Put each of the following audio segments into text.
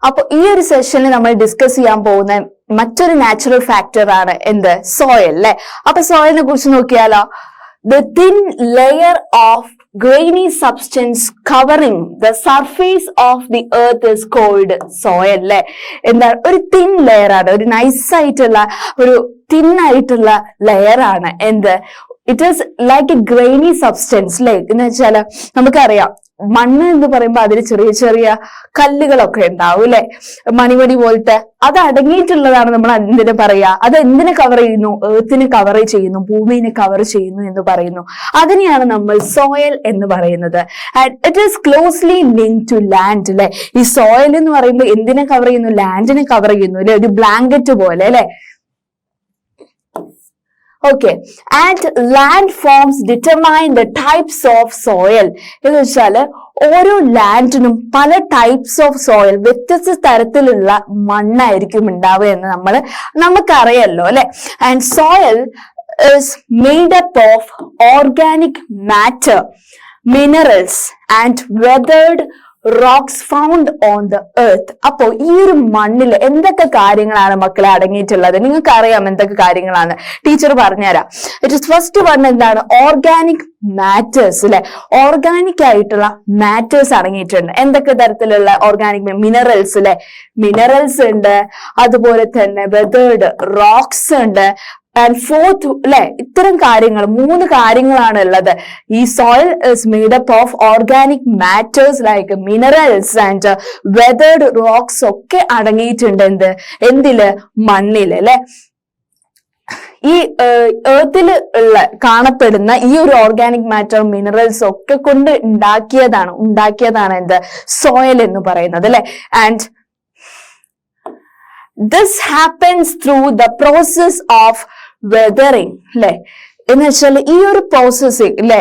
അപ്പൊ ഈ ഒരു സെഷനിൽ നമ്മൾ ഡിസ്കസ് ചെയ്യാൻ പോകുന്ന മറ്റൊരു നാച്ചുറൽ ഫാക്ടർ ആണ് എന്ത്? സോയിൽ അല്ലെ. അപ്പൊ സോയിലിനെ കുറിച്ച് നോക്കിയാലോ, the thin layer of grainy substance covering the surface of the earth is called soil അല്ലെ. എന്താണ്? ഒരു തിൻ ലെയർ ആണ്, ഒരു നൈസ് ആയിട്ടുള്ള ഒരു തിൻ ആയിട്ടുള്ള ലെയർ ആണ് എന്ത്? It is like A grainy substance അല്ലെ. എന്ന് വെച്ചാല് നമുക്കറിയാം മണ്ണ് എന്ന് പറയുമ്പോൾ അതിൽ ചെറിയ ചെറിയ കല്ലുകളൊക്കെ ഉണ്ടാവും അല്ലെ, മണിമണി പോലത്തെ. അത് അടങ്ങിയിട്ടുള്ളതാണ് നമ്മൾ എന്തിനു പറയാ, അത് എന്തിനെ കവർ ചെയ്യുന്നു? എർത്തിനെ കവർ ചെയ്യുന്നു, ഭൂമിനെ കവർ ചെയ്യുന്നു എന്ന് പറയുന്നു. അതിനെയാണ് നമ്മൾ സോയിൽ എന്ന് പറയുന്നത്. And it is closely linked to land അല്ലെ. ഈ സോയിൽ എന്ന് പറയുമ്പോൾ എന്തിനെ കവർ ചെയ്യുന്നു? ലാൻഡിനെ കവർ ചെയ്യുന്നു അല്ലെ, ഒരു ബ്ലാങ്കറ്റ് പോലെ അല്ലെ. Okay, and landforms determine the types of soil. എന്ന് വെച്ചാല് ഓരോ ലാൻഡിനും പല ടൈപ്സ് ഓഫ് സോയിൽ, വ്യത്യസ്ത തരത്തിലുള്ള മണ്ണായിരിക്കും ഉണ്ടാവുക എന്ന് നമുക്കറിയല്ലോ അല്ലെ. And soil is made up of organic matter, minerals and weathered rocks found on the earth. അപ്പോ ഈ ഒരു മണ്ണിൽ എന്തൊക്കെ കാര്യങ്ങളാണ് മക്കളെ അടങ്ങിയിട്ടുള്ളത്? നിങ്ങൾക്ക് അറിയാം എന്തൊക്കെ കാര്യങ്ങളാണ്, ടീച്ചർ പറഞ്ഞുതരാം. ഇറ്റ് ഇസ് ഫസ്റ്റ് വൺ എന്താണ്? ഓർഗാനിക് മാറ്റേഴ്സ് അല്ലെ. ഓർഗാനിക് ആയിട്ടുള്ള മാറ്റേഴ്സ് അടങ്ങിയിട്ടുണ്ട്. എന്തൊക്കെ തരത്തിലുള്ള ഓർഗാനിക്? മിനറൽസ് അല്ലെ, മിനറൽസ് ഉണ്ട്. അതുപോലെ തന്നെ വെതേർഡ് റോക്സ് ഉണ്ട്. ആൻഡ് ഫോർത്ത് അല്ലെ, ഇത്തരം കാര്യങ്ങൾ 3 കാര്യങ്ങളാണ് ഉള്ളത്. ഈ soil is made up of organic matters like minerals and weathered rocks ഒക്കെ അടങ്ങിയിട്ടുണ്ട് എന്തില്? മണ്ണില് അല്ലെ. ഈ എർത്തിൽ കാണപ്പെടുന്ന ഈ ഒരു ഓർഗാനിക് മാറ്റർ, മിനറൽസ് ഒക്കെ കൊണ്ട് ഉണ്ടാക്കിയതാണ് എന്ത്? സോയിൽ എന്ന് പറയുന്നത് അല്ലെ. And this happens through the process of weathering അല്ലെ. എന്ന് വെച്ചാൽ ഈ ഒരു പ്രോസസ്സിങ് അല്ലെ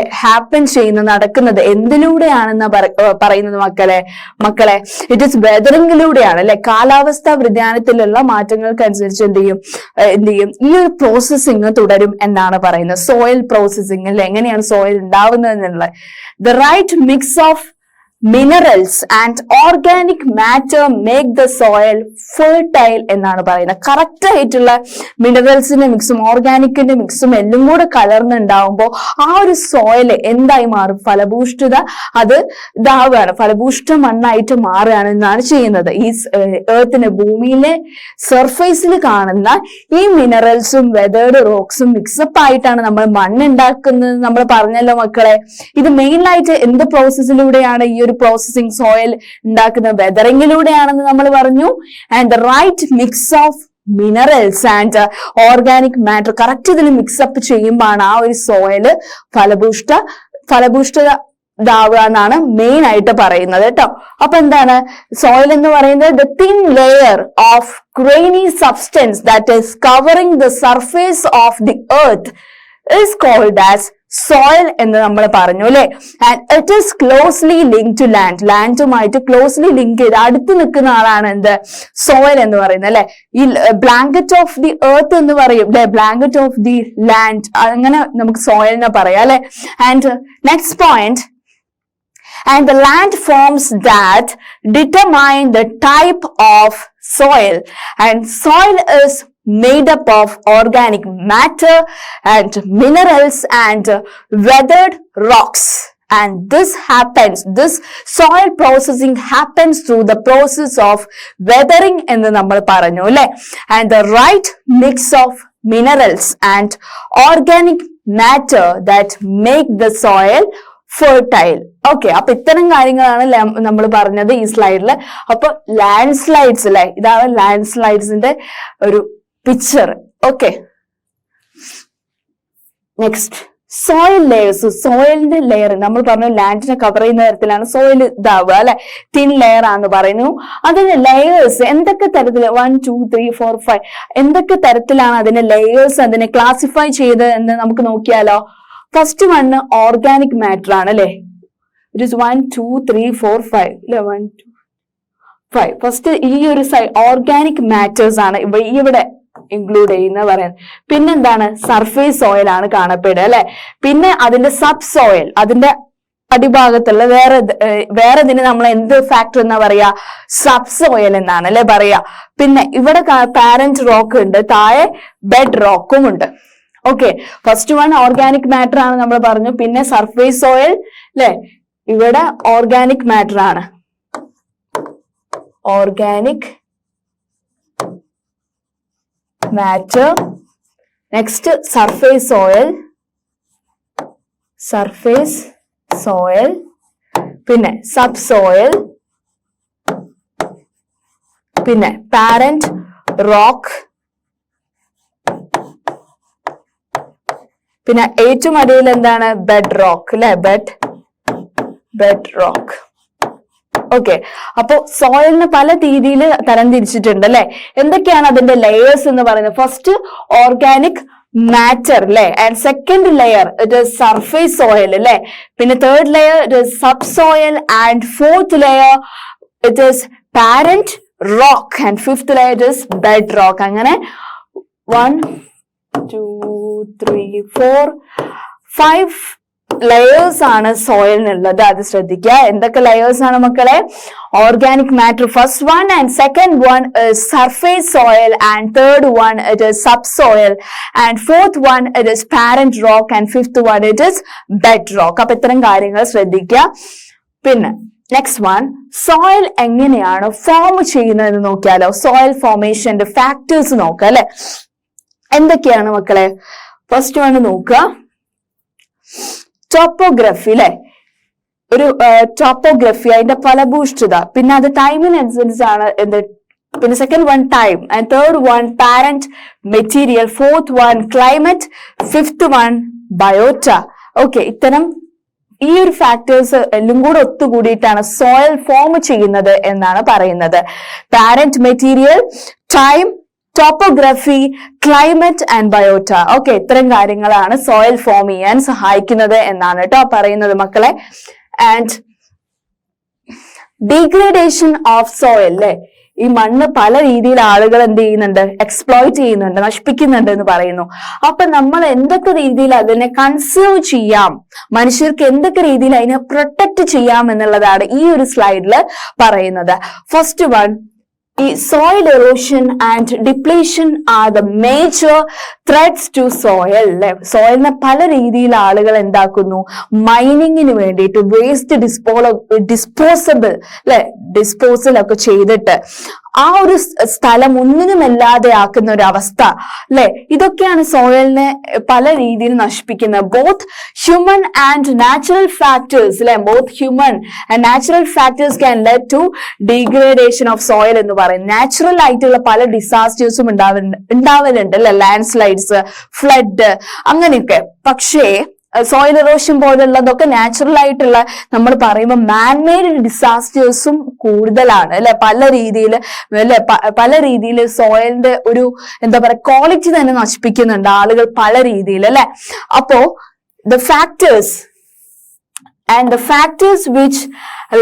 നടക്കുന്നത് എന്തിലൂടെയാണെന്ന് പറയുന്നത് മക്കളെ ഇറ്റ് ഇസ് വെതറിംഗിലൂടെയാണ് അല്ലെ. കാലാവസ്ഥാ വ്യതിയാനത്തിലുള്ള മാറ്റങ്ങൾക്കനുസരിച്ച് എന്ത് ചെയ്യും ഈ ഒരു പ്രോസസ്സിങ് തുടരും എന്നാണ് പറയുന്നത്. സോയിൽ പ്രോസസ്സിങ് അല്ലെ. എങ്ങനെയാണ് സോയിൽ ഉണ്ടാവുന്നത് എന്നുള്ളത്? the right mix of minerals and organic matter make the soil fertile എന്നാണ് പറയുന്നത്. കറക്റ്റ് ആയിട്ടുള്ള മിനറൽസിന്റെ മിക്സും ഓർഗാനിക്കിന്റെ മിക്സും എല്ലാം കൂടെ കലർന്നുണ്ടാവുമ്പോൾ ആ ഒരു സോയില് എന്തായി മാറും? ഫലഭൂഷ്ഠത അത് ഇതാവുകയാണ്, ഫലഭൂഷ്ഠ മണ്ണായിട്ട് മാറുകയാണ് എന്നാണ് ചെയ്യുന്നത്. ഈ എർത്തിന്, ഭൂമിയിലെ സർഫേസിൽ കാണുന്ന ഈ മിനറൽസും വെതേർഡ് റോക്സും മിക്സപ്പ് ആയിട്ടാണ് നമ്മൾ മണ്ണുണ്ടാക്കുന്നത്. നമ്മൾ പറഞ്ഞല്ലോ മക്കളെ, ഇത് മെയിനായിട്ട് എന്ത് പ്രോസസ്സിലൂടെയാണ് ഈ ഒരു പ്രോസസിങ് സോയിൽ ഉണ്ടാക്കുന്നത്? വെതറിംഗിലൂടെയാണെന്ന് നമ്മൾ പറഞ്ഞു. And the right mix of minerals and organic matter correct ഇതിൽ മിക്സപ്പ് ചെയ്യുമ്പോഴാണ് ആ ഒരു സോയില് ഫലഭൂഷ്ഠത ഇതാവുക എന്നാണ് മെയിൻ ആയിട്ട് പറയുന്നത് കേട്ടോ. അപ്പൊ എന്താണ് സോയിൽ എന്ന് പറയുന്നത്? The thin layer of grainy substance that is covering the surface of the earth is called as soil എന്ന് നമ്മൾ പറഞ്ഞു അല്ലെ. And it is closely link to land. ലാൻഡുമായിട്ട് ക്ലോസ്ലി ലിങ്ക് ചെയ്ത് അടുത്ത് നിൽക്കുന്ന ആളാണ് എന്ത്? സോയിൽ എന്ന് പറയുന്നത് അല്ലെ. ഈ ബ്ലാങ്കറ്റ് ഓഫ് ദി എർത്ത് എന്ന് പറയും അല്ലെ, ബ്ലാങ്കറ്റ് ഓഫ് ദി ലാൻഡ്, അങ്ങനെ നമുക്ക് സോയിലിനെ പറയാം അല്ലെ. And next point, and the landforms that determine the type of soil, and soil is made up of organic matter and minerals and weathered rocks. And this soil processing happens through the process of weathering എന്ന് നമ്മൾ പറഞ്ഞു അല്ലെ. And the right mix of minerals and organic matter that make the soil fertile. Okay, അപ്പൊ ഇത്തരം കാര്യങ്ങളാണ് നമ്മൾ പറഞ്ഞത് ഈ സ്ലൈഡിൽ. അപ്പൊ ലാൻഡ് സ്ലൈഡ്സ് അല്ലെ, ഇതാണ് ലാൻഡ് സ്ലൈഡ്സിന്റെ ഒരു picture. Okay, next soil layers. സോയിലിന്റെ ലെയർ നമ്മൾ പറഞ്ഞു ലാൻഡിനെ കവർ ചെയ്യുന്ന തരത്തിലാണ് സോയിൽ ഇതാവുക അല്ലെ, തിൻ ലെയർ ആണെന്ന് പറയുന്നു. അതിന്റെ ലെയേഴ്സ് എന്തൊക്കെ തരത്തിൽ 1 2 3 4 5 എന്തൊക്കെ തരത്തിലാണ് അതിന്റെ ലെയേഴ്സ് അതിനെ ക്ലാസിഫൈ ചെയ്ത് എന്ന് നമുക്ക് നോക്കിയാലോ. ഫസ്റ്റ് വണ് ഓർഗാനിക് മാറ്റർ ആണ് അല്ലെ. ഇറ്റ് ഇസ് 1 2 3 4 5 അല്ലെ, 1 2 5. ഫസ്റ്റ് ഈ ഒരു ഓർഗാനിക് മാറ്റേഴ്സ് ആണ് ഇവിടെ ഇൻക്ലൂഡ് ചെയ്യുന്ന പറയുന്നത്. പിന്നെന്താണ്? സർഫേസ് സോയിൽ ആണ് കാണപ്പെടുക അല്ലെ. പിന്നെ അതിന്റെ സബ് സോയിൽ, അതിന്റെ അടിഭാഗത്തുള്ള വേറെ ഇതിന് നമ്മൾ എന്ത് ഫാക്ടർ എന്നാ പറയാ, സബ് സോയിൽ എന്നാണ് അല്ലെ പറയാ. പിന്നെ ഇവിടെ പാരന്റ് റോക്ക് ഉണ്ട്, താഴെ ബെഡ് റോക്കും ഉണ്ട്. Okay, first one organic matter ആണ് നമ്മൾ പറഞ്ഞു. പിന്നെ സർഫേസ് സോയിൽ അല്ലെ, ഇവിടെ ഓർഗാനിക് മാറ്റർ ആണ്, organic matter. Next surface soil, surface soil. പിന്നെ സബ് സോയിൽ, പിന്നെ പാരന്റ് റോക്ക്, പിന്നെ ഏറ്റവും അടിയിൽ എന്താണ്, ബെഡ് റോക്ക് അല്ലെ, ബെഡ് റോക്ക്. ഓക്കെ, അപ്പൊ സോയിലിന് പല രീതിയിൽ തരംതിരിച്ചിട്ടുണ്ട് അല്ലെ. എന്തൊക്കെയാണ് അതിന്റെ ലെയേഴ്സ് എന്ന് പറയുന്നത്? ഫസ്റ്റ് ഓർഗാനിക് മാറ്റർ അല്ലെ, and second layer it is surface soil അല്ലെ, പിന്നെ third layer it is sub soil, and fourth layer it is parent rock, and fifth layer it is bed rock. അങ്ങനെ 1 2 3 4 5 layers ആണ് സോയിലിനുള്ളത്. അത് ശ്രദ്ധിക്കുക. എന്തൊക്കെ layers ആണ് മക്കളെ? Organic matter first one, and second one surface soil, and third one it is sub soil, and fourth one it is parent rock, and fifth one it is bed rock. അപ്പൊ ഇത്തരം കാര്യങ്ങൾ ശ്രദ്ധിക്കുക. പിന്നെ next one, soil എങ്ങനെയാണ് form ചെയ്യുന്നതെന്ന് നോക്കിയാലോ. Soil ഫോർമേഷന്റെ factors നോക്കുക അല്ലെ. എന്തൊക്കെയാണ് മക്കളെ? ഫസ്റ്റ് വൺ നോക്കുക, ടോപ്പോഗ്രഫി അല്ലെ, ഒരു ടോപ്പോഗ്രഫി, അതിന്റെ ഫലഭൂഷ്ഠത. പിന്നെ അത് ടൈമിനനുസരിച്ചാണ് എന്ത്. പിന്നെ second one time, and third one parent material, fourth one climate, fifth one biota. Okay, ഇത്തരം ഈ ഒരു ഫാക്ടേഴ്സ് എല്ലാം കൂടെ ഒത്തുകൂടിയിട്ടാണ് സോയിൽ ഫോം ചെയ്യുന്നത് എന്നാണ് പറയുന്നത്. Parent material, time, topography, climate and biota. Okay, ഇത്തരം കാര്യങ്ങളാണ് സോയിൽ ഫോം ചെയ്യാൻ സഹായിക്കുന്നത് എന്നാണ് കേട്ടോ പറയുന്നത് മക്കളെ. ആൻഡ് ഡീഗ്രേഡേഷൻ ഓഫ് സോയിൽ അല്ലെ, ഈ മണ്ണ് പല രീതിയിൽ ആളുകൾ എന്ത് ചെയ്യുന്നുണ്ട്, എക്സ്പ്ലോയിറ്റ് ചെയ്യുന്നുണ്ട്, നശിപ്പിക്കുന്നുണ്ട് എന്ന് പറയുന്നു. അപ്പൊ നമ്മൾ എന്തൊക്കെ രീതിയിൽ അതിനെ കൺസേർവ് ചെയ്യാം, മനുഷ്യർക്ക് എന്തൊക്കെ രീതിയിൽ അതിനെ പ്രൊട്ടക്ട് ചെയ്യാം എന്നുള്ളതാണ് ഈ ഒരു സ്ലൈഡിൽ പറയുന്നത്. ഫസ്റ്റ് വൺ, ഈ soil erosion and depletion are the major threats to soil അല്ലെ. സോയിലിനെ പല രീതിയിൽ ആളുകൾ എന്താക്കുന്നു, മൈനിങ്ങിന് വേണ്ടിയിട്ട് വേസ്റ്റ് ഡിസ്പോസബിൾ അല്ലെ, ഡിസ്പോസൽ ഒക്കെ ചെയ്തിട്ട് ആ ഒരു സ്ഥലം ഒന്നിനുമല്ലാതെ ആക്കുന്ന ഒരു അവസ്ഥ അല്ലെ. ഇതൊക്കെയാണ് സോയിലിനെ പല രീതിയിൽ നശിപ്പിക്കുന്നത്. Both human and natural factors അല്ലെ, both human and natural factors can lead to degradation of soil എന്ന് പറയും. നാച്ചുറൽ ആയിട്ടുള്ള പല ഡിസാസ്റ്റേഴ്സും ഉണ്ടാവലുണ്ട് അല്ലെ, ലാൻഡ് സ്ലൈഡ്സ്, ഫ്ലഡ്, അങ്ങനെയൊക്കെ. പക്ഷേ സോയിൽ എറോഷൻ പോലുള്ളതൊക്കെ നാച്ചുറൽ ആയിട്ടുള്ള, നമ്മൾ പറയുമ്പോൾ മാൻമെയ്ഡ് ഡിസാസ്റ്റേഴ്സും കൂടുതലാണ് അല്ലെ. പല രീതിയിൽ അല്ലെ, പല രീതിയിൽ സോയിലിന്റെ ഒരു എന്താ പറയുക ക്വാളിറ്റി തന്നെ നശിപ്പിക്കുന്നുണ്ട് ആളുകൾ പല രീതിയിൽ അല്ലെ. അപ്പോ the factors which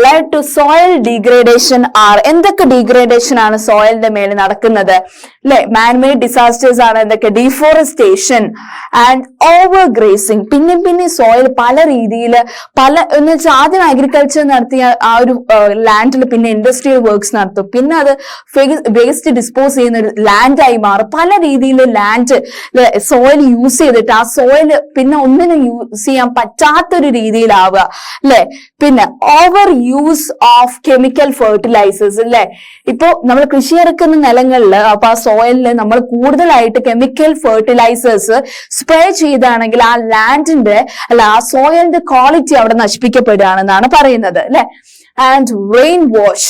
led to soil degradation are, എന്തൊക്കെ ഡീഗ്രേഡേഷൻ ആണ് സോയിലിന്റെ മേലെ നടക്കുന്നത് അല്ലെ? മാൻമെയ്ഡ് ഡിസാസ്റ്റേഴ്സ് ആണ് എന്തൊക്കെ? Deforestation and over grazing. പിന്നെ സോയിൽ പല രീതിയിൽ എന്ന് വെച്ചാൽ ആദ്യം അഗ്രികൾച്ചർ നടത്തിയ ആ ഒരു ലാൻഡിൽ പിന്നെ ഇൻഡസ്ട്രിയൽ വർക്ക്സ് നടത്തും, പിന്നെ അത് വേസ്റ്റ് ഡിസ്പോസ് ചെയ്യുന്ന ഒരു ലാൻഡായി മാറും. പല രീതിയിൽ ലാൻഡ് സോയിൽ യൂസ് ചെയ്തിട്ട് ആ സോയിൽ പിന്നെ ഒന്നിനും യൂസ് ചെയ്യാൻ പറ്റാത്തൊരു രീതിയിലാവുക അല്ലെ. പിന്നെ over use of chemical fertilizers അല്ലെ. ഇപ്പോ നമ്മൾ കൃഷി ഇറക്കുന്ന നിലങ്ങളിൽ അപ്പൊ ആ സോയിലില് നമ്മൾ കൂടുതലായിട്ട് കെമിക്കൽ ഫെർട്ടിലൈസേഴ്സ് സ്പ്രേ ചെയ്താണെങ്കിൽ ആ ലാൻഡിന്റെ ആ സോയിലിന്റെ ക്വാളിറ്റി അവിടെ നശിപ്പിക്കപ്പെടുകയാണെന്നാണ് പറയുന്നത് അല്ലെ. And rain wash,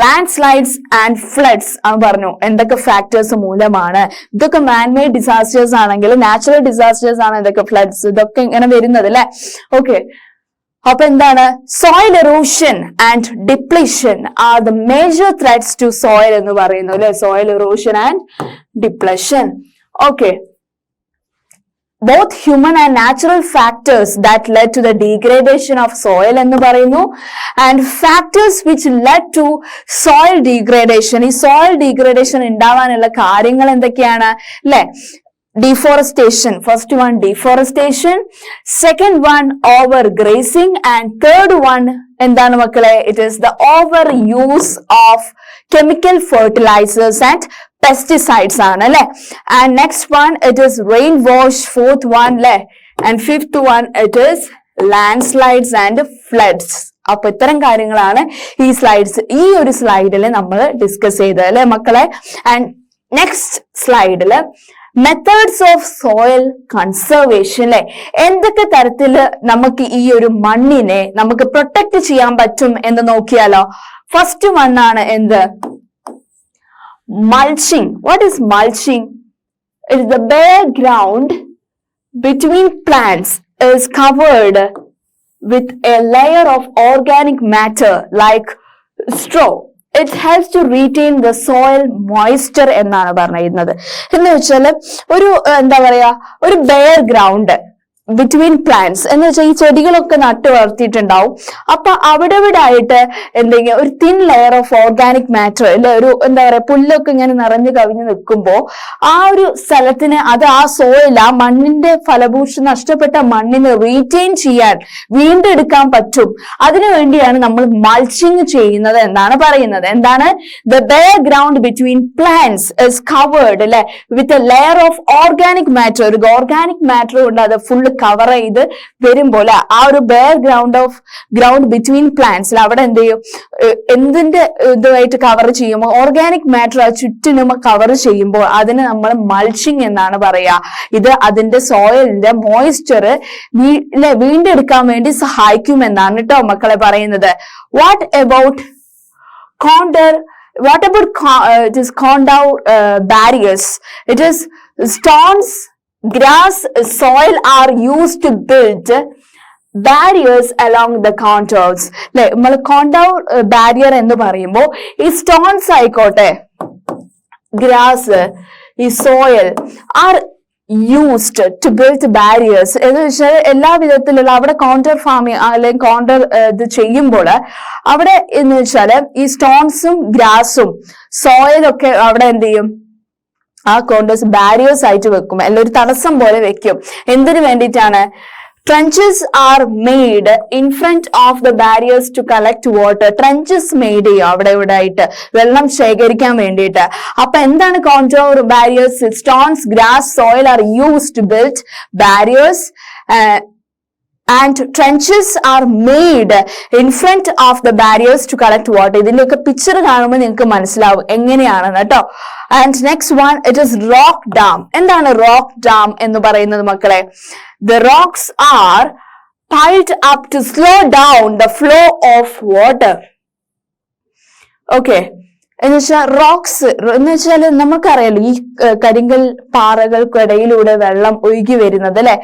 land slides and floods ആണ് പറഞ്ഞു. എന്തൊക്കെ ഫാക്ടേഴ്സ് മൂലമാണ് ഇതൊക്കെ? മാൻമെയ്ഡ് ഡിസാസ്റ്റേഴ്സ് ആണെങ്കിൽ, നാച്ചുറൽ ഡിസാസ്റ്റേഴ്സ് ആണ് ഇതൊക്കെ, ഫ്ലഡ്സ്, ഇതൊക്കെ ഇങ്ങനെ വരുന്നത് അല്ലെ. ഓക്കെ, അപ്പൊ എന്താണ്? Soil erosion and depletion are the major threats to soil എന്ന് പറയുന്നു അല്ലെ. Soil erosion and depletion. Okay, both human and natural factors that led to the degradation of soil എന്ന് പറയുന്നു, and factors which led to soil degradation. ഈ soil degradation ഉണ്ടാവാനുള്ള കാര്യങ്ങൾ എന്തൊക്കെയാണ് അല്ലെ? deforestation. First one, deforestation. Second one, overgrazing. And third one, എന്താണ് മക്കളെ? It is the overuse of chemical fertilizers and pesticides ആണ് അല്ലെ. And next one, it is rain wash. Fourth one, അല്ലെ. And fifth one, it is landslides and floods. അപ്പൊ ഇത്തരം കാര്യങ്ങളാണ് ഈ ഒരു സ്ലൈഡിൽ നമ്മൾ ഡിസ്കസ് ചെയ്തത് അല്ലെ മക്കളെ. ആൻഡ് നെക്സ്റ്റ് സ്ലൈഡില് മെത്തേഡ്സ് ഓഫ് സോയിൽ കൺസർവേഷൻ അല്ലെ, എന്തൊക്കെ തരത്തില് നമുക്ക് ഈ ഒരു മണ്ണിനെ നമുക്ക് പ്രൊട്ടക്ട് ചെയ്യാൻ പറ്റും എന്ന് നോക്കിയാലോ. ഫസ്റ്റ് വണ്ണാണ് എന്ത്? Mulching. What is mulching? It is the bare ground between plants is covered with a layer of organic matter like straw. It helps to retain the soil moisture എന്നാണ് പറയുന്നത്. എന്ന് വെച്ചാല് ഒരു എന്താ പറയാ, ഒരു bare ground ബിറ്റ്വീൻ പ്ലാന്റ്സ് എന്ന് വെച്ചാൽ ഈ ചെടികളൊക്കെ നട്ടു വളർത്തിയിട്ടുണ്ടാവും. അപ്പൊ അവിടെ ആയിട്ട് എന്തെങ്കിലും ഒരു thin layer of organic matter അല്ലെ, ഒരു എന്താ പറയാ പുല്ലൊക്കെ ഇങ്ങനെ നിറഞ്ഞു കവിഞ്ഞു നിൽക്കുമ്പോ ആ ഒരു സ്ഥലത്തിന് അത് ആ സോയിൽ, ആ മണ്ണിന്റെ ഫലഭൂഷ്ടി നഷ്ടപ്പെട്ട മണ്ണിന് റീറ്റെയിൻ ചെയ്യാൻ, വീണ്ടെടുക്കാൻ പറ്റും. അതിനുവേണ്ടിയാണ് നമ്മൾ മൾച്ചിങ് ചെയ്യുന്നത് എന്നാണ് പറയുന്നത്. എന്താണ്? The bare ground between plants is covered അല്ലെ with a layer of organic matter. ഒരു ഓർഗാനിക് മാറ്റർ കൊണ്ട് അത് ഫുള്ള് കവർ ചെയ്ത് വരുമ്പോൾ ആ ഒരു bare ground between plants അവിടെ എന്ത് ചെയ്യും, എന്തിന്റെ ഇതുമായിട്ട് കവർ ചെയ്യുമ്പോൾ ഓർഗാനിക് മാറ്റർ ആ ചുറ്റിനും കവർ ചെയ്യുമ്പോൾ അതിന് നമ്മൾ മൾച്ചിങ് എന്നാണ് പറയാ. ഇത് അതിന്റെ സോയിലിന്റെ മോയ്സ്ചർ വീണ്ടെടുക്കാൻ വേണ്ടി സഹായിക്കും എന്നാണ് കേട്ടോ മക്കളെ പറയുന്നത്. What about it is contour barriers? It is stones, grass, soil are used to build barriers along the contours. നമ്മൾ കോണ്ടൗർ ബാരിയർ എന്ന് പറയുമ്പോൾ ഈ സ്റ്റോൺസ് ആയിക്കോട്ടെ, ഗ്രാസ്, ഈ soil are used to build barriers എന്ന് വെച്ചാൽ എല്ലാ വിധത്തിലുള്ള അവിടെ കോണ്ടർ ഫാമിങ് അല്ലെങ്കിൽ കോണ്ടർ ഇത് ചെയ്യുമ്പോൾ അവിടെ എന്ന് വെച്ചാല് ഈ സ്റ്റോൺസും ഗ്രാസും സോയിലൊക്കെ അവിടെ എന്ത് ചെയ്യും, ആ കോണ്ടേഴ്സ് ബാരിയേഴ്സ് ആയിട്ട് വെക്കും, അല്ലെങ്കിൽ ഒരു തടസ്സം പോലെ വെക്കും. എന്തിനു വേണ്ടിയിട്ടാണ്? Trenches are made in front of the barriers to collect water. Trenches made ചെയ്യും അവിടെ ഇവിടെ ആയിട്ട് വെള്ളം ശേഖരിക്കാൻ വേണ്ടിയിട്ട്. അപ്പൊ എന്താണ് contour barriers? Stones, grass, soil are used to build barriers and trenches are made in front of the barriers to collect water. ഇതിന്റെയൊക്കെ പിക്ചർ കാണുമ്പോൾ നിങ്ങൾക്ക് മനസ്സിലാവും എങ്ങനെയാണെന്ന് കേട്ടോ. And next one, it is rock dam. എന്താണ് റോക്ക് ഡാം എന്ന് പറയുന്നത് മക്കളെ? The rocks are piled up to slow down the flow of water. Okay. എന്ന് വെച്ചാൽ റോക്സ് എന്ന് വെച്ചാൽ നമുക്കറിയാലോ ഈ കരിങ്കൽ പാറകൾക്കിടയിലൂടെ വെള്ളം ഒഴുകി വരുന്നത് അല്ലെ.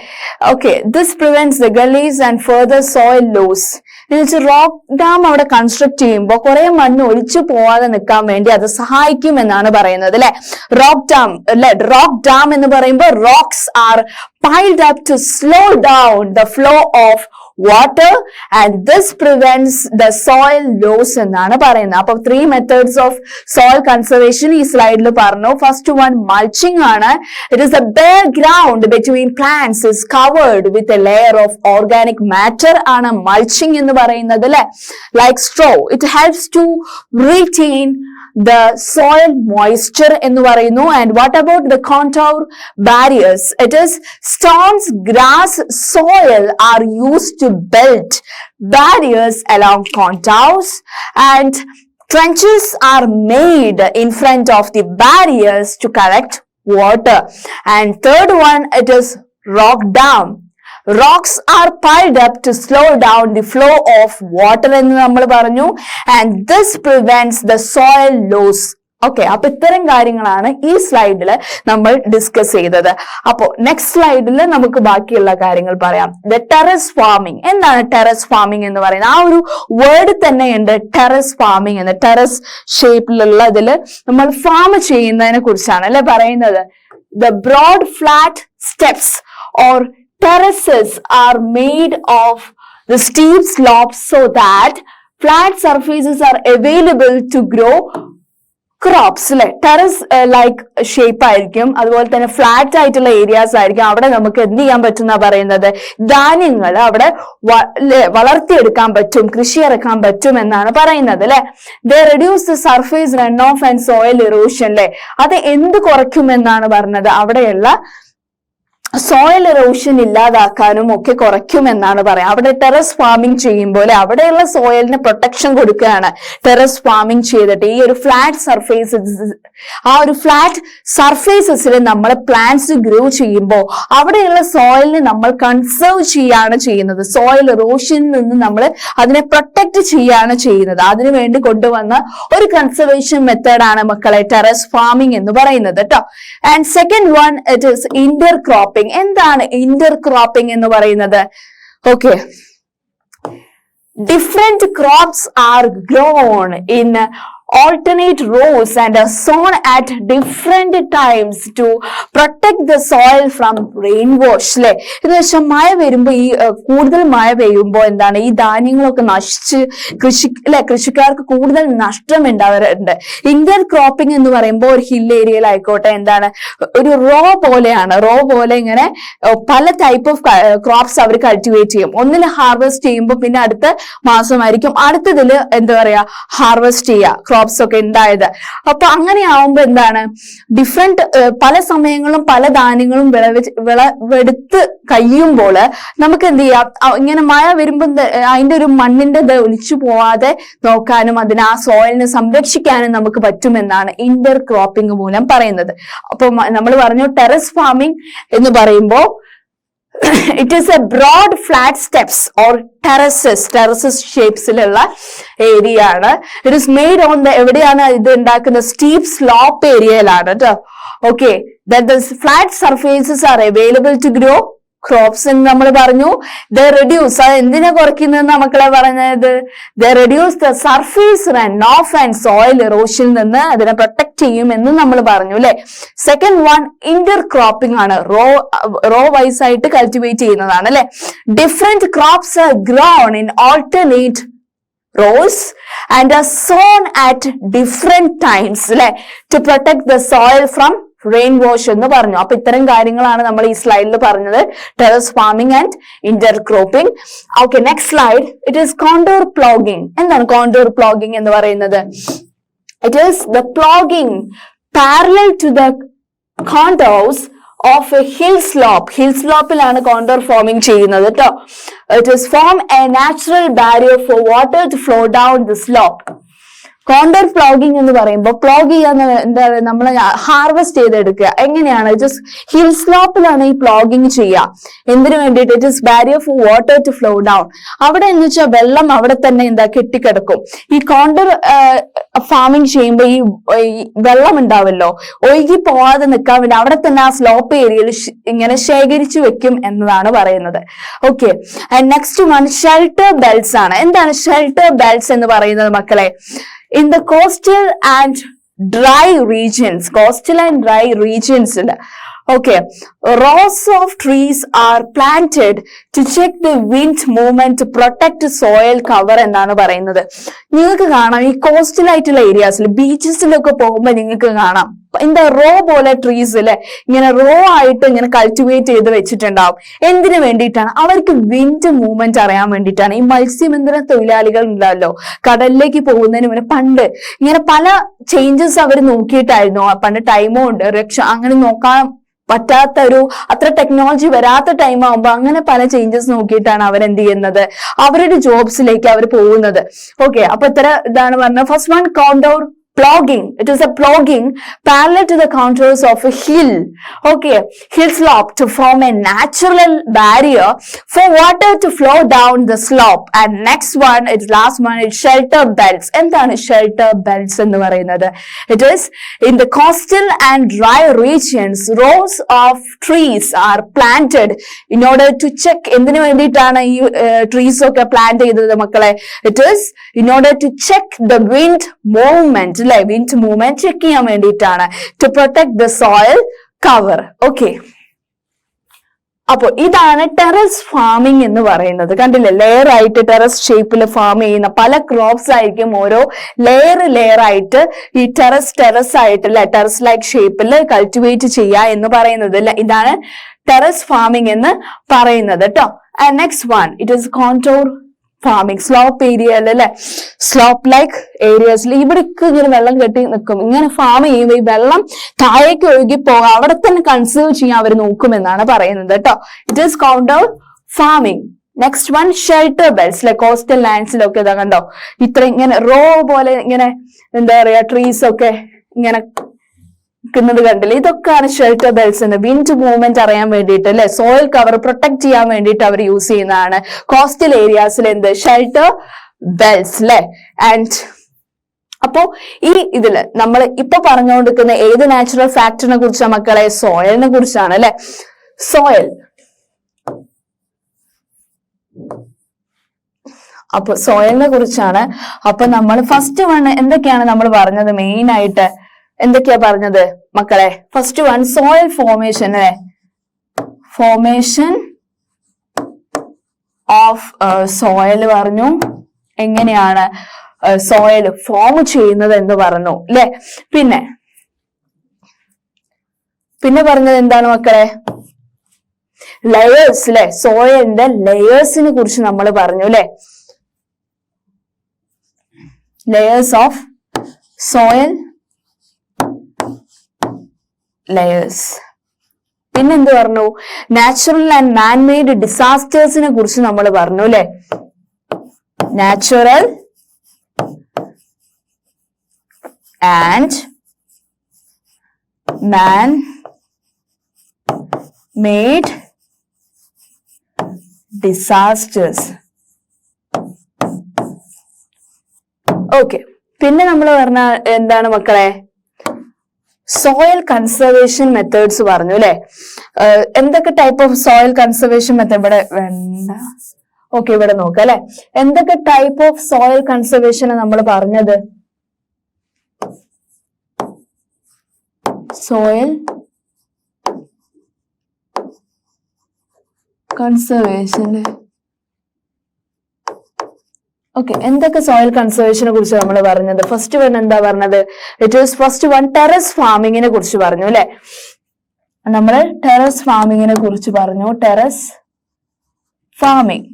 Okay, this prevents the gullies and further soil loss. എന്ന് വെച്ചാൽ റോക്ക് ഡാം അവിടെ കൺസ്ട്രക്ട് ചെയ്യുമ്പോൾ കുറെ മണ്ണ് ഒലിച്ചു പോവാതെ നിൽക്കാൻ വേണ്ടി അത് സഹായിക്കും എന്നാണ് പറയുന്നത് അല്ലെ. റോക്ക് ഡാം അല്ലെ, റോക്ക് ഡാം എന്ന് പറയുമ്പോൾ rocks R piled up to slow down the flow of water and this prevents the soil loss എന്നാണ് പറയുന്നത്. അപ്പൊ 3 methods of soil conservation ഈ സ്ലൈഡിൽ പറഞ്ഞു. ഫസ്റ്റ് വൺ mulching ആണ്. It is a bare ground between plants is covered with a layer of organic matter ആണ് mulching എന്ന് പറയുന്നത് അല്ലെ. Like straw, it helps to retain the soil moisture എന്ന് പറയുന്നു. And what about the contour barriers? It is stones, grass, soil are used to build barriers along contours and trenches are made in front of the barriers to collect water. And third one, it is rock dam. Rocks are piled up to slow down the flow of water എന്ന് നമ്മൾ പറഞ്ഞു. And this prevents the soil loss. Okay, അപ്പൊ ഇത്തരം കാര്യങ്ങളാണ് ഈ സ്ലൈഡിൽ നമ്മൾ discuss ചെയ്തത്. അപ്പോ നെക്സ്റ്റ് സ്ലൈഡിൽ നമുക്ക് ബാക്കിയുള്ള കാര്യങ്ങൾ പറയാം. The terrace farming. എന്താണ് ടെറസ് ഫാമിംഗ് എന്ന് പറയുന്നത്? ആ ഒരു വേർഡ് തന്നെയുണ്ട് ടെറസ് ഫാമിംഗ് എന്ന്. ടെറസ് ഷേപ്പിലുള്ള ഇതിൽ നമ്മൾ ഫാം ചെയ്യുന്നതിനെ കുറിച്ചാണ് അല്ലെ പറയുന്നത്. The broad flat steps or terraces are made of the steep slopes so that flat surfaces are available to grow crops അല്ലെ, ടെറസ് ലൈക്ക് ഷേപ്പ് ആയിരിക്കും, അതുപോലെ തന്നെ ഫ്ലാറ്റ് ആയിട്ടുള്ള ഏരിയാസ് ആയിരിക്കും. അവിടെ നമുക്ക് എന്ത് ചെയ്യാൻ പറ്റുന്ന പറയുന്നത്, ധാന്യങ്ങൾ അവിടെ വളർത്തിയെടുക്കാൻ പറ്റും, കൃഷി ഇറക്കാൻ പറ്റും എന്നാണ് പറയുന്നത് അല്ലെ. They reduce the surface run off and soil erosion അല്ലെ, അത് എന്ത് കുറയ്ക്കുമെന്നാണ് പറഞ്ഞത്, അവിടെയുള്ള സോയിൽ ഇറോഷൻ ഇല്ലാതാക്കാനും ഒക്കെ കുറയ്ക്കുമെന്നാണ് പറയാം. അവിടെ ടെറസ് ഫാമിംഗ് ചെയ്യുമ്പോൾ അവിടെയുള്ള സോയിലിന് പ്രൊട്ടക്ഷൻ കൊടുക്കുകയാണ് ടെറസ് ഫാമിംഗ് ചെയ്തിട്ട്. ഈ ഒരു ഫ്ലാറ്റ് സർഫേസസ്, ആ ഒരു ഫ്ലാറ്റ് സർഫേസസിൽ നമ്മൾ പ്ലാന്റ്സ് ഗ്രോ ചെയ്യുമ്പോൾ അവിടെയുള്ള സോയിലിനെ നമ്മൾ കൺസേർവ് ചെയ്യാണ് ചെയ്യുന്നത്. സോയിൽ ഇറോഷനിൽ നിന്ന് നമ്മൾ അതിനെ പ്രൊട്ടക്ട് ചെയ്യാണ് ചെയ്യുന്നത്. അതിനുവേണ്ടി കൊണ്ടുവന്ന ഒരു കൺസർവേഷൻ മെത്തേഡാണ് മക്കളെ ടെറസ് ഫാമിംഗ് എന്ന് പറയുന്നത് കേട്ടോ. And second one it is Inter cropping. എന്താണ് ഇന്റർ ക്രോപ്പിംഗ് എന്ന് പറയുന്നത്? Okay, different crops R grown in alternate rows and are sown at different times to protect the soil from rain wash അല്ലെ. എന്ന് വെച്ചാൽ മഴ വരുമ്പോ ഈ കൂടുതൽ മഴ പെയ്യുമ്പോ എന്താണ്, ഈ ധാന്യങ്ങളൊക്കെ നശിച്ച് കൃഷിക്കാർക്ക് കൂടുതൽ നഷ്ടം ഉണ്ടാവാറുണ്ട്. ഇന്റർ ക്രോപ്പിംഗ് എന്ന് പറയുമ്പോൾ ഒരു ഹിൽ ഏരിയയിലായിക്കോട്ടെ എന്താണ്, ഒരു റോ പോലെ ഇങ്ങനെ പല ടൈപ്പ് ഓഫ് ക്രോപ്സ് അവർ കൾട്ടിവേറ്റ് ചെയ്യും. ഒന്നിൽ ഹാർവെസ്റ്റ് ചെയ്യുമ്പോൾ പിന്നെ അടുത്ത മാസമായിരിക്കും അടുത്തതില് എന്താ പറയാ ഹാർവെസ്റ്റ് ചെയ്യുക, ക്രോപ്സ് ഒക്കെ ഉണ്ടായത്. അപ്പൊ അങ്ങനെ ആവുമ്പോ എന്താണ്, ഡിഫറെന്റ് പല സമയങ്ങളും പല ധാന്യങ്ങളും വിളവെടുത്ത് കഴിയുമ്പോൾ നമുക്ക് എന്ത് ചെയ്യാം, ഇങ്ങനെ മഴ വരുമ്പോ അതിന്റെ ഒരു മണ്ണിന്റെ ഒലിച്ചു പോവാതെ നോക്കാനും അതിന് ആ സോയിലിനെ സംരക്ഷിക്കാനും നമുക്ക് പറ്റുമെന്നാണ് ഇന്റർ ക്രോപ്പിംഗ് മൂലം പറയുന്നത്. അപ്പൊ നമ്മൾ പറഞ്ഞു ടെറസ് ഫാമിംഗ് എന്ന് പറയുമ്പോ it is a broad flat steps or terraces ഷേപ്സിലുള്ള ഏരിയ ആണ്. It is made on the എവിടെയാണ് ഇത് ഉണ്ടാക്കുന്നത്, സ്റ്റീപ്പ് സ്ലോപ്പ് ഏരിയയിലാണ് കേട്ടോ. Okay, that the flat surfaces are available to grow crops എന്ന് നമ്മൾ പറഞ്ഞു. They reduce, അത് എന്തിനാ കുറയ്ക്കുന്നതെന്ന് മക്കളെ പറഞ്ഞത്, they reduce the surface runoff and soil erosion നിന്ന് അതിനെ പ്രൊട്ടക്ട് ചെയ്യും എന്ന് നമ്മൾ പറഞ്ഞു അല്ലെ. സെക്കൻഡ് വൺ ഇന്റർ ക്രോപ്പിംഗ് ആണ്, റോ വൈസ് ആയിട്ട് കൾട്ടിവേറ്റ് ചെയ്യുന്നതാണ് അല്ലെ. Different crops R grown in alternate rows and are sown at different times അല്ലെ to protect the soil from rain wash എന്ന് പറഞ്ഞു. അപ്പൊ ഇത്തരം കാര്യങ്ങളാണ് നമ്മൾ ഈ സ്ലൈഡിൽ പറഞ്ഞത്, terrace farming and intercropping. Okay, next slide. It is contour ploughing. എന്താണ് കോണ്ടൂർ പ്ലോഗിംഗ് എന്ന് പറയുന്നത്? It is the ploughing parallel to the contours of a hill slope. Hill സ്ലോപ്പിലാണ് കോണ്ടൂർ ഫോമിംഗ് ചെയ്യുന്നത് കേട്ടോ. It is form a natural barrier for water to flow down the slope. Contour ploughing എന്ന് പറയുമ്പോൾ plog ചെയ്യാന്ന് എന്താ നമ്മൾ harvest ചെയ്തെടുക്കുക. എങ്ങനെയാണ്? ജസ്റ്റ് ഹിൽ സ്ലോപ്പിലാണ് ഈ പ്ലോഗിങ് ചെയ്യുക. എന്തിനു വേണ്ടിയിട്ട്? It is barrier for water to flow down. അവിടെ എന്ന് വെച്ചാൽ വെള്ളം അവിടെ തന്നെ എന്താ കെട്ടിക്കിടക്കും. ഈ കോണ്ടർ ഫാമിംഗ് ചെയ്യുമ്പോൾ ഈ വെള്ളം ഉണ്ടാവല്ലോ, ഒഴുകി പോവാതെ നിൽക്കാൻ വേണ്ടി അവിടെ തന്നെ ആ സ്ലോപ്പ് ഏരിയയിൽ ഇങ്ങനെ ശേഖരിച്ചു വെക്കും എന്നതാണ് പറയുന്നത്. Okay, next one shelter belts ആണ്. എന്താണ് ഷെൽട്ടർ ബെൽറ്റ്സ് എന്ന് പറയുന്നത് മക്കളെ? In the coastal and dry regions, okay, rows of trees are planted to check the wind movement to protect soil cover എന്നാണ് പറയുന്നത്. നിങ്ങൾക്ക് കാണാം ഈ കോസ്റ്റൽ ആയിട്ടുള്ള ഏരിയാസിൽ ബീച്ചസിലൊക്കെ പോകുമ്പോൾ നിങ്ങൾക്ക് കാണാം എന്താ റോ പോലെ ട്രീസ് അല്ലെ ഇങ്ങനെ റോ ആയിട്ട് ഇങ്ങനെ കൾട്ടിവേറ്റ് ചെയ്ത് വെച്ചിട്ടുണ്ടാവും. എന്തിനു വേണ്ടിയിട്ടാണ്? അവർക്ക് വിൻഡ് മൂവ്മെന്റ് അറിയാൻ വേണ്ടിയിട്ടാണ്. ഈ മത്സ്യബന്ധന തൊഴിലാളികൾ ഉണ്ടല്ലോ, കടലിലേക്ക് പോകുന്നതിന് മുന്നേ പണ്ട് ഇങ്ങനെ പല ചേഞ്ചസ് അവർ നോക്കിയിട്ടായിരുന്നു. പണ്ട് ടൈമോ ഉണ്ട് അങ്ങനെ നോക്കാൻ പറ്റാത്ത ഒരു അത്ര ടെക്നോളജി വരാത്ത ടൈം ആകുമ്പോ അങ്ങനെ പല ചേഞ്ചസ് നോക്കിയിട്ടാണ് അവരെന്ത് ചെയ്യുന്നത്, അവരുടെ ജോബ്സിലേക്ക് അവർ പോകുന്നത്. ഓക്കെ, അപ്പൊ ഇത്ര ഇതാണ് പറഞ്ഞത്. First one contour plogging. It is a plogging parallel to the contours of a hill. Okay, hill slope to form a natural barrier for water to flow down the slope. And next one, it's last one, it's shelter belts. എന്താണ് shelter belts എന്ന് പറയുന്നത്? It is in the coastal and dry regions, rows of trees are planted in order to check. എന്തിനു വേണ്ടിയിട്ടാണ് ഈ trees ഒക്കെ plant ചെയ്തത് മക്കളെ? It is in order to check the wind movement. Wind movement check ചെയ്യാൻ വേണ്ടിയിട്ടാണ്, to protect the soil cover. Okay, അപ്പോൾ ഇതാണ് ടെറസ് ഫാമിംഗ് എന്ന് പറയുന്നത്. കണ്ടില്ലേ, ലെയർ ആയിട്ട് ടെറസ് ഷേപ്പിൽ ഫാം ചെയ്യുന്ന പല ക്രോപ്സ് ആയിരിക്കും ഓരോ ലെയർ ആയിട്ട് ഈ ടെറസ് ആയിട്ട് അല്ലെ, ടെറസ് ലൈക്ക് ഷേപ്പിൽ കൾട്ടിവേറ്റ് ചെയ്യുക എന്ന് പറയുന്നത് അല്ലെ. ഇതാണ് ടെറസ് ഫാമിംഗ് എന്ന് പറയുന്നത് കേട്ടോ. And next one, it is contour farming. Slope ഏരിയയിൽ അല്ലെ, സ്ലോപ്പ് ലൈക്ക് ഏരിയസിൽ ഇവിടേക്ക് ഇങ്ങനെ വെള്ളം കെട്ടി നിൽക്കും. ഇങ്ങനെ ഫാം ചെയ്യുമ്പോൾ ഈ വെള്ളം താഴേക്ക് ഒഴുകി പോകാം, അവിടെ തന്നെ കൺസേർവ് ചെയ്യാൻ അവർ നോക്കുമെന്നാണ് പറയുന്നത് കേട്ടോ. It is contour farming. Next one, shelter belts. അല്ലെ, കോസ്റ്റൽ ലാൻഡ്സിലൊക്കെ ഇതാ കണ്ടോ, ഇത്ര ഇങ്ങനെ റോ പോലെ ഇങ്ങനെ എന്താ പറയാ ട്രീസ് ഒക്കെ ഇങ്ങനെ ുന്നത് കണ്ടില്ലേ. ഇതൊക്കെയാണ് ഷെൽട്ടർ ബെൽറ്റ്സ് എന്ന്. വിൻഡ് മൂവ്മെന്റ് അറിയാൻ വേണ്ടിയിട്ട് അല്ലെ, സോയിൽ കവർ പ്രൊട്ടക്ട് ചെയ്യാൻ വേണ്ടിയിട്ട് അവർ യൂസ് ചെയ്യുന്നതാണ് കോസ്റ്റൽ ഏരിയാസിൽ എന്ത് ഷെൽട്ടർ ബെൽറ്റ്സ് അല്ലെ. ആൻഡ് അപ്പോ ഈ ഇതില് നമ്മൾ ഇപ്പൊ പറഞ്ഞുകൊണ്ടിരിക്കുന്ന ഏത് നാച്ചുറൽ ഫാക്ടറിനെ കുറിച്ചാണ് മക്കളെ? സോയിലിനെ കുറിച്ചാണ് അല്ലെ. സോയിൽ, അപ്പൊ സോയിലിനെ കുറിച്ചാണ്. അപ്പൊ നമ്മൾ ഫസ്റ്റ് വൺ എന്തൊക്കെയാണ് നമ്മൾ പറഞ്ഞത്? മെയിൻ ആയിട്ട് എന്തൊക്കെയാ പറഞ്ഞത് മക്കളെ? ഫസ്റ്റ് വൺ, സോയിൽ ഫോർമേഷൻ അല്ലെ. ഫോർമേഷൻ ഓഫ് സോയിൽ പറഞ്ഞു, എങ്ങനെയാണ് സോയിൽ ഫോം ചെയ്യുന്നത് എന്ന് പറഞ്ഞു അല്ലെ. പിന്നെ പറഞ്ഞത് എന്താണ് മക്കളെ? ലെയേഴ്സ് അല്ലെ. സോയിലിന്റെ ലെയേഴ്സിനെ കുറിച്ച് നമ്മൾ പറഞ്ഞു അല്ലെ. Layers of soil, layers. പിന്നെന്ത് പറഞ്ഞു? നാച്ചുറൽ ആൻഡ് മാൻമെയ്ഡ് ഡിസാസ്റ്റേഴ്സിനെ കുറിച്ച് നമ്മൾ പറഞ്ഞു അല്ലെ. Natural and man made disasters. Okay, പിന്നെ നമ്മൾ പറഞ്ഞ എന്താണ് മക്കളെ? സോയിൽ കൺസർവേഷൻ മെത്തേഡ്സ് പറഞ്ഞു അല്ലെ. എന്തൊക്കെ type of soil conservation method? ഇവിടെ വേണ്ട, ഓക്കെ, ഇവിടെ നോക്കാം അല്ലെ. എന്തൊക്കെ ടൈപ്പ് ഓഫ് സോയിൽ കൺസർവേഷൻ നമ്മൾ പറഞ്ഞത്? Soil conservation. ഓക്കെ, എന്തൊക്കെ സോയിൽ കൺസർവേഷനെ കുറിച്ച് നമ്മൾ പറഞ്ഞത്? ഫസ്റ്റ് വൺ എന്താ പറഞ്ഞത്? It is first one terrace ഫാമിങ്ങിനെ കുറിച്ച് പറഞ്ഞു അല്ലെ. നമ്മൾ ടെറസ് ഫാമിങ്ങിനെ കുറിച്ച് പറഞ്ഞു, ടെറസ് ഫാമിങ്.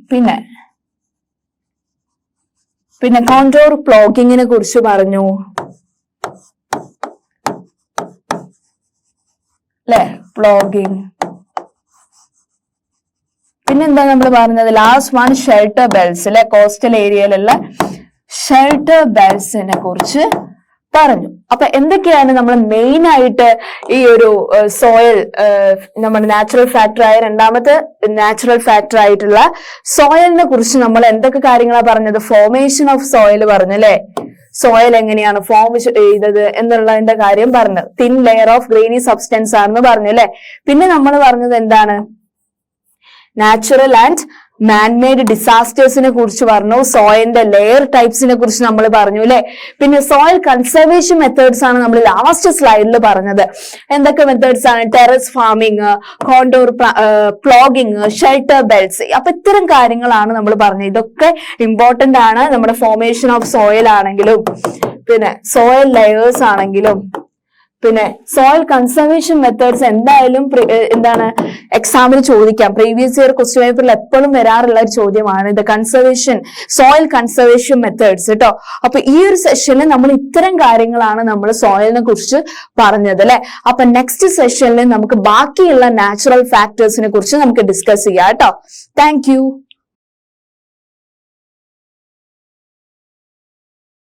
പിന്നെ കോണ്ടൂർ പ്ലോഗിങ്ങിനെ കുറിച്ച് പറഞ്ഞു അല്ലെ, പ്ലോഗിങ്. പിന്നെന്താ നമ്മൾ പറഞ്ഞത്? ലാസ്റ്റ് വൺ, ഷെൽട്ടർ ബെൽറ്റ്സ് അല്ലെ. കോസ്റ്റൽ ഏരിയയിലുള്ള ഷെൽട്ടർ ബെൽറ്റ്സിനെ കുറിച്ച് പറഞ്ഞു. അപ്പൊ എന്തൊക്കെയാണ് നമ്മൾ മെയിൻ ആയിട്ട് ഈ ഒരു സോയിൽ, നമ്മുടെ നാച്ചുറൽ ഫാക്ടർ ആയ രണ്ടാമത്തെ നാച്ചുറൽ ഫാക്ടർ ആയിട്ടുള്ള സോയിലിനെ കുറിച്ച് നമ്മൾ എന്തൊക്കെ കാര്യങ്ങളാണ് പറഞ്ഞത്? ഫോർമേഷൻ ഓഫ് സോയിൽ പറഞ്ഞു അല്ലെ. സോയിൽ എങ്ങനെയാണ് ഫോം ചെയ്തത് എന്നുള്ളതിന്റെ കാര്യം പറഞ്ഞു. Thin layer of grainy substance ആണെന്ന് പറഞ്ഞു അല്ലെ. പിന്നെ നമ്മൾ പറഞ്ഞത് എന്താണ്? നാച്ചുറൽ ആൻഡ് മാൻമെയ്ഡ് ഡിസാസ്റ്റേഴ്സിനെ കുറിച്ച് പറഞ്ഞു. സോയിലിന്റെ ലെയർ ടൈപ്സിനെ കുറിച്ച് നമ്മൾ പറഞ്ഞു അല്ലെ. പിന്നെ സോയിൽ കൺസർവേഷൻ മെത്തേഡ്സ് ആണ് നമ്മൾ ലാസ്റ്റ് സ്ലൈഡിൽ പറഞ്ഞത്. എന്തൊക്കെ മെത്തേഡ്സ് ആണ്? Terrace farming, contour ploughing, shelter belts. അപ്പൊ ഇത്തരം കാര്യങ്ങളാണ് നമ്മൾ പറഞ്ഞത്. ഇതൊക്കെ ഇമ്പോർട്ടന്റ് ആണ് നമ്മുടെ ഫോർമേഷൻ ഓഫ് സോയിൽ ആണെങ്കിലും, പിന്നെ സോയിൽ ലെയേഴ്സ് ആണെങ്കിലും, പിന്നെ സോയിൽ കൺസർവേഷൻ മെത്തേഡ്സ് എന്തായാലും എന്താണ് എക്സാമിന് ചോദിക്കാം. പ്രീവിയസ് ഇയർ ക്വസ്റ്റ്യൻ പേപ്പറിൽ എപ്പോഴും വരാറുള്ള ഒരു ചോദ്യമാണ് ഇത്, കൺസർവേഷൻ, സോയിൽ കൺസർവേഷൻ മെത്തേഡ്സ് കേട്ടോ. അപ്പൊ ഈ ഒരു സെഷനിൽ നമ്മൾ ഇത്തരം കാര്യങ്ങളാണ് നമ്മൾ സോയിലിനെ കുറിച്ച് പറഞ്ഞത് അല്ലെ. അപ്പൊ നെക്സ്റ്റ് സെഷനിൽ നമുക്ക് ബാക്കിയുള്ള നാച്ചുറൽ ഫാക്ടേഴ്സിനെ കുറിച്ച് നമുക്ക് ഡിസ്കസ് ചെയ്യാം കേട്ടോ. Thank you.